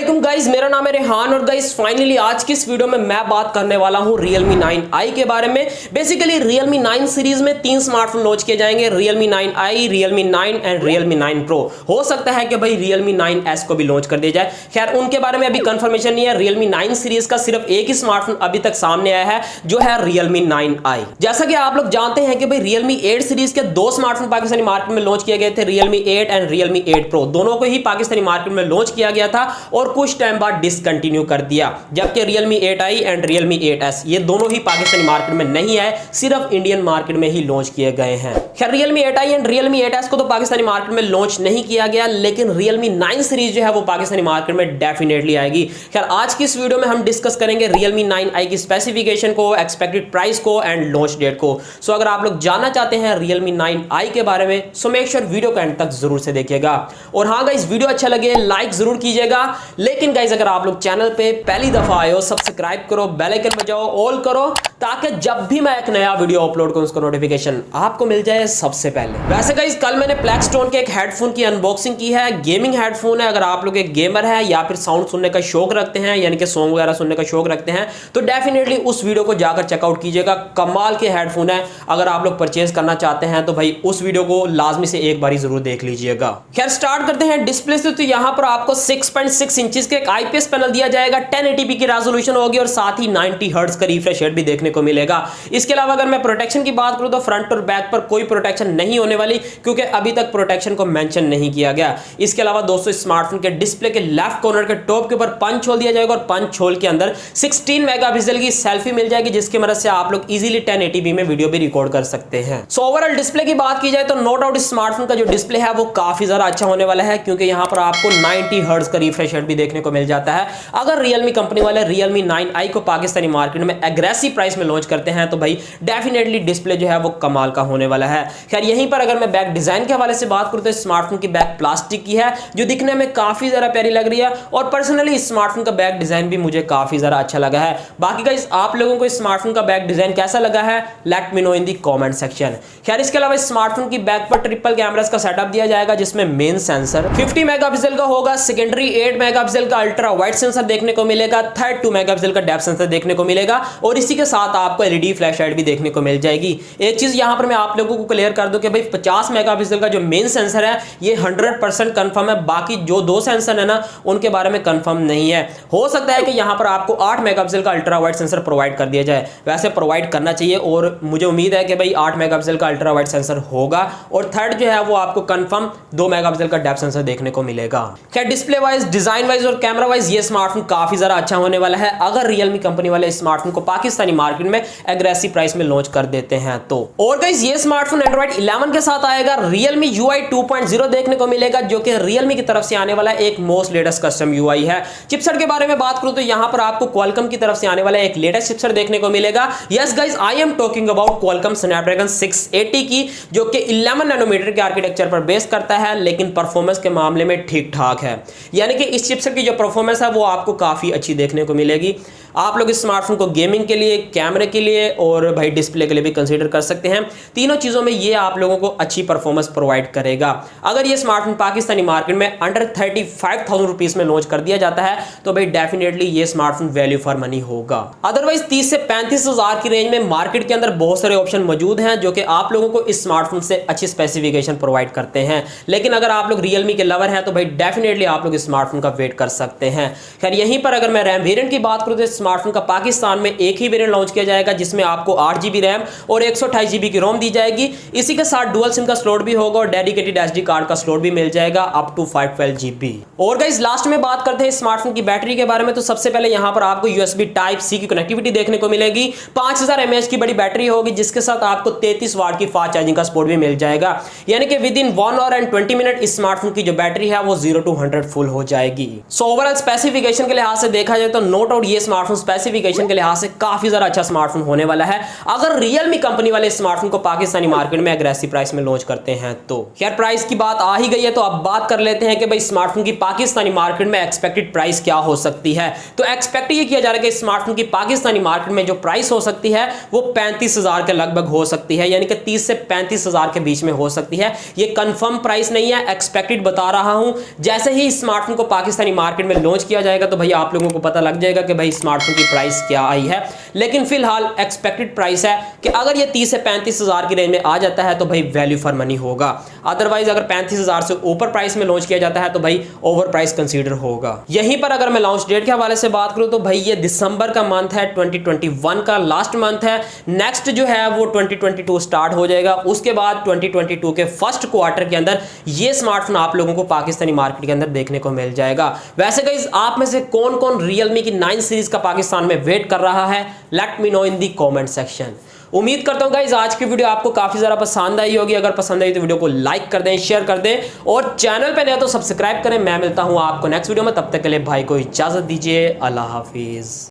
वालेकुम गाइस, मेरा नाम है रेहान और गाइस फाइनली आज की इस वीडियो में मैं बात करने वाला हूं Realme 9i के बारे में। बेसिकली Realme 9 सीरीज में 3 स्मार्टफोन लॉन्च किए जाएंगे, Realme 9i, Realme 9 and Realme 9 Pro। हो सकता है कि भाई Realme 9s को भी लॉन्च कर दिया जाए, खैर उनके बारे में अभी कंफर्मेशन नहीं है। Realme 9 सीरीज का सिर्फ एक ही स्मार्टफोन अभी तक सामने आया है जो है Realme 9i। जैसा कि आप लोग जानते हैं कि भाई Realme 8 सीरीज के 2 स्मार्टफोन पाकिस्तानी मार्केट में लॉन्च किए गए थे, Realme 8 एंड Realme 8 Pro। दोनों को ही पाकिस्तानी मार्केट में लॉन्च किया गया था और कुछ टाइम बाद डिसकंटिन्यू कर दिया, जबकि Realme 8i and Realme 8s ये दोनों ही पाकिस्तानी मार्केट में नहीं आए, सिर्फ इंडियन मार्केट में ही लॉन्च किए गए हैं। खैर Realme 8i and Realme 8s को तो पाकिस्तानी मार्केट में लॉन्च नहीं किया गया, लेकिन Realme 9 सीरीज जो है वो पाकिस्तानी मार्केट में डेफिनेटली आएगी। खैर आज की इस वीडियो में हम डिस्कस करेंगे Realme 9i की स्पेसिफिकेशन को, एक्सपेक्टेड प्राइस को एंड लॉन्च डेट को। सो अगर आप लोग जानना चाहते हैं Realme 9i के बारे में सो मेक श्योर वीडियो को एंड तक जरूर से देखिएगा। और हाँ गाइस, वीडियो अच्छा लगे लाइक जरूर कीजिएगा, लेकिन गाइस अगर आप लोग चैनल पे पहली दफा आए हो सब्सक्राइब करो, बेल आइकन बजाओ, ऑल करो, ताकि जब भी मैं एक नया वीडियो अपलोड करूं उसका नोटिफिकेशन आपको मिल जाए सबसे पहले। वैसे गाइस कल मैंने ब्लैकस्टोन के एक हेडफोन की अनबॉक्सिंग की है, गेमिंग हेडफोन है। अगर आप लोग एक गेमर है या फिर साउंड सुनने का शौक रखते हैं, यानी कि सॉन्ग वगैरह सुनने का शौक रखते हैं, तो डेफिनेटली उस वीडियो को जाकर चेकआउट कीजिएगा। कमाल के हेडफोन है, अगर आप लोग परचेज करना चाहते हैं तो भाई उस वीडियो को लाजमी से एक बारी जरूर देख लीजिएगा। खैर स्टार्ट करते हैं डिस्प्ले से। तो यहाँ पर आपको 6.6 इंचेस के एक आईपीएस पैनल दिया जाएगा, 1080p की रेजोल्यूशन होगी और साथ ही 90 हर्ट्ज का रिफ्रेश रेट भी देखने को मिलेगा। इसके अलावा अगर मैं प्रोटेक्शन की बात करूं तो फ्रंट और बैक पर कोई प्रोटेक्शन नहीं होने वाली, क्योंकि अभी तक प्रोटेक्शन को मेंशन नहीं किया गया। इसके अलावा दोस्तों स्मार्टफोन के डिस्प्ले के लेफ्ट कॉर्नर के टॉप के ऊपर पंच होल दिया जाएगा और पंच होल के अंदर 16 मेगापिक्सल की सेल्फी मिल जाएगी, जिसकी मदद से आप लोग इजीली 1080p में वीडियो भी रिकॉर्ड कर सकते हैं। सो ओवरऑल डिस्प्ले की बात की जाए तो नो डाउट स्मार्टफोन का जो डिस्प्ले है वो काफी ज्यादा अच्छा होने वाला है, क्योंकि यहां पर आपको 90 हर्ट्ज का रिफ्रेश रेट भी देखने को मिल जाता है। अगर Realme कंपनी वाले Realme 9i को पाकिस्तानी मार्केट में एग्रेसिव प्राइस में लॉन्च करते हैं तो भाई डेफिनेटली डिस्प्ले जो है वो कमाल का होने वाला है। खैर यहीं पर अगर मैं बैक डिजाइन के हवाले से बात करूं तो स्मार्टफोन की बैक प्लास्टिक की है, जो दिखने में काफी ज्यादा प्यारी लग रही है और पर्सनली स्मार्टफोन का बैक डिजाइन भी मुझे काफी ज्यादा अच्छा लगा है। बाकी गाइस आप लोगों को स्मार्टफोन का बैक डिजाइन कैसा लगा है, लेट मी नो इन दी कमेंट सेक्शन। खैर इसके अलावा स्मार्टफोन की बैक पर ट्रिपल कैमरास का सेटअप दिया जाएगा, जिसमें मेन सेंसर 50 मेगापिक्सल का होगा, सेकेंडरी 8 मेगापिक्सल का अल्ट्रा वाइड सेंसर देखने को मिलेगा, थर्ड 2 मेगापिक्सल का डेप्थ सेंसर देखने को मिलेगा और इसी के साथ आपको एलईडी फ्लैश लाइट भी देखने को मिल जाएगी। एक चीज यहां पर मैं आप लोगों को क्लियर कर दूं कि भाई 50 मेगापिक्सल का जो मेन सेंसर है ये 100% कंफर्म है, बाकी जो 2 सेंसर है ना उनके बारे में कंफर्म नहीं है। हो सकता है कि यहां पर आपको 8 मेगापिक्सल का अल्ट्रा वाइड सेंसर प्रोवाइड कर दिया जाए, वैसे प्रोवाइड करना चाहिए और मुझे उम्मीद है कि भाई 8 मेगापिक्सल का अल्ट्रा वाइड सेंसर होगा और थर्ड जो है वो आपको कंफर्म 2 मेगापिक्सल का डेप्थ सेंसर देखने को मिलेगा। खैर डिस्प्ले वाइज, डिजाइन वाइज और कैमरा वाइज ये स्मार्टफोन काफी ज्यादा अच्छा होने वाला है, अगर Realme कंपनी वाले स्मार्टफोन को पाकिस्तानी मार्केट में एग्रेसिव प्राइस में लॉन्च कर देते हैं तो। और गाइस ये स्मार्टफोन Android 11 के साथ आएगा, Realme UI 2.0 देखने को मिलेगा, जो कि Realme की तरफ से आने वाला एक मोस्ट लेटेस्ट कस्टम UI है। चिपसेट के बारे में बात करूं तो यहां पर आपको Qualcomm की तरफ से आने वाला एक लेटेस्ट चिपसेट देखने को मिलेगा। Yes guys, I am talking about Qualcomm Snapdragon 680 की, जो कि 11 नैनोमीटर के आर्किटेक्चर पर बेस करता है, लेकिन परफॉर्मेंस के मामले में ठीक ठाक है। यानी कि इस चिपसेट की जो परफॉर्मेंस है वो आपको काफी अच्छी देखने को मिलेगी। आप लोग इस स्मार्टफोन को गेमिंग के लिए, कैमरे के लिए और भाई डिस्प्ले के लिए भी कंसीडर कर सकते हैं। तीनों चीजों में ये आप लोगों को अच्छी परफॉर्मेंस प्रोवाइड करेगा। अगर ये स्मार्टफोन पाकिस्तानी मार्केट में अंडर 35,000 रुपीस में लॉन्च कर दिया जाता है तो भाई डेफिनेटली ये स्मार्टफोन वैल्यू फॉर मनी होगा। अदरवाइज 30 से 35 हजार की रेंज में मार्केट के अंदर बहुत सारे ऑप्शन मौजूद हैं जो कि आप लोगों को इस स्मार्टफोन से अच्छी स्पेसिफिकेशन प्रोवाइड करते हैं, लेकिन अगर आप लोग Realme के लवर हैं तो भाई डेफिनेटली आप लोग इस स्मार्टफोन का वेट कर सकते हैं। खैर यहीं पर अगर मैं रैम वेरिएंट की बात करूं तो स्मार्टफोन का पाकिस्तान में एक ही वेरिएंट लॉन्च किया जाएगा, जिसमें आपको 8GB रैम और 128GB की रोम दी जाएगी। इसी के साथ डुअल सिम का स्लॉट भी होगा और डेडिकेटेड एसडी कार्ड का स्लॉट भी मिल जाएगा अप टू 512GB। और गाइस लास्ट में बात करते हैं स्मार्टफोन की बैटरी के बारे में। तो सबसे पहले यहां पर आपको USB Type-C की कनेक्टिविटी देखने को मिलेगी, 5000 mAh की बड़ी बैटरी होगी, जिसके साथ आपको 33 वाट की फास्ट चार्जिंग का सपोर्ट भी मिल जाएगा। यानी कि with in 1 our and 20 minute इस स्मार्टफोन की जो बैटरी है वो 0 to 100 फुल हो जाएगी। सो ओवरऑल स्पेसिफिकेशन के लिहाज से देखा जाए तो नो डाउट ये स्मार्टफोन स्पेसिफिकेशन के लिहाज से काफी ज्यादा अच्छा अच्छा स्मार्टफोन होने वाला है अगर रियलमी कंपनी वाले स्मार्टफोन को पाकिस्तानी मार्केट में एग्रेसिव प्राइस में लॉन्च करते हैं तो। खैर प्राइस की बात आ ही गई है तो अब बात कर लेते हैं कि भाई स्मार्टफोन की पाकिस्तानी मार्केट में एक्सपेक्टेड प्राइस क्या हो सकती है। तो एक्सपेक्ट ये किया जा रहा है कि स्मार्टफोन की पाकिस्तानी मार्केट में जो प्राइस हो सकती है वो 35,000 के लगभग हो सकती है, यानी कि 30 से 35,000 के बीच में हो सकती है। ये कंफर्म प्राइस नहीं है, एक्सपेक्टेड बता रहा हूं। जैसे ही स्मार्टफोन को पाकिस्तानी मार्केट में लॉन्च किया जाएगा तो भाई आप लोगों को पता लग जाएगा कि भाई स्मार्टफोन की प्राइस क्या आई है। लेकिन फिलहाल एक्सपेक्टेड प्राइस है कि अगर ये 30 से 35,000 की रेंज में आ जाता है तो भाई वैल्यू फॉर मनी होगा। अदरवाइज अगर 35,000 से ऊपर प्राइस में लॉन्च किया जाता है तो भाई ओवर प्राइस कंसीडर होगा। यहीं पर अगर मैं लॉन्च डेट के हवाले से बात करूं तो भाई ये दिसंबर का मंथ है, 2021 का लास्ट मंथ है। नेक्स्ट जो है वो 2022 स्टार्ट हो जाएगा। उसके बाद 2022 के फर्स्ट क्वार्टर के अंदर ये स्मार्टफोन आप लोगों को पाकिस्तानी मार्केट के अंदर देखने को मिल जाएगा। वैसे गाइस आप में से कौन कौन रियलमी की 9 सीरीज का पाकिस्तान में वेट कर रहा है, लेट मी नो इन दी कमेंट सेक्शन। उम्मीद करता हूं गाइस आज की वीडियो आपको काफी ज्यादा पसंद आई होगी। अगर पसंद आई तो वीडियो को लाइक कर दें, शेयर कर दें और चैनल पे नए तो सब्सक्राइब करें। मैं मिलता हूं आपको नेक्स्ट वीडियो में, तब तक के लिए भाई को इजाजत दीजिए। अल्लाह हाफिज।